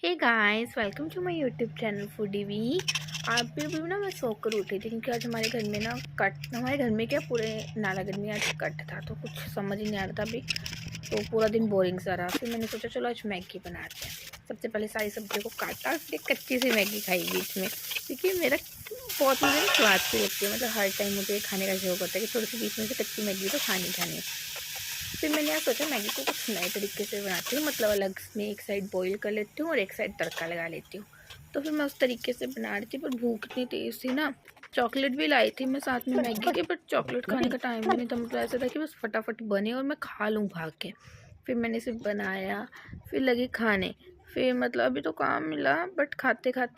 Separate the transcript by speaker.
Speaker 1: Hey guys, welcome to my YouTube channel foodie V. आप भी ना मैं सोकर उठी थी क्योंकि आज हमारे घर में ना हमारे घर में क्या पूरे नालागढ़ में आज कट था, तो कुछ समझ ही नहीं आ रहा था अभी। तो पूरा दिन बोरिंग सा रहा। फिर मैंने सोचा चलो आज मैगी बनाते हैं। सबसे पहले सारी सब्जियों को काटा, फिर कच्ची सी मैगी खाई बीच में, क्योंकि मेरा बहुत मुझे ना स्वाद सी लगती है। मतलब हर टाइम मुझे खाने का शौक होता है कि थोड़ी सी बीच में से कच्ची मैगी तो खानी खानी। फिर मैंने यहाँ सोचा मैगी को कुछ नए तरीके से बनाती हूँ, मतलब अलग में एक साइड बॉईल कर लेती हूँ और एक साइड तड़का लगा लेती हूँ। तो फिर मैं उस तरीके से बना रही थी, पर भूख इतनी तेज़ थी ना। चॉकलेट भी लाई थी मैं साथ में मैगी के, बट चॉकलेट खाने का टाइम भी नहीं था। मतलब ऐसा था कि बस फटाफट बने और मैं खा लूँ भाग के। फिर मैंने सिर्फ बनाया, फिर लगी खाने। फिर मतलब अभी तो काम मिला, बट खाते खाते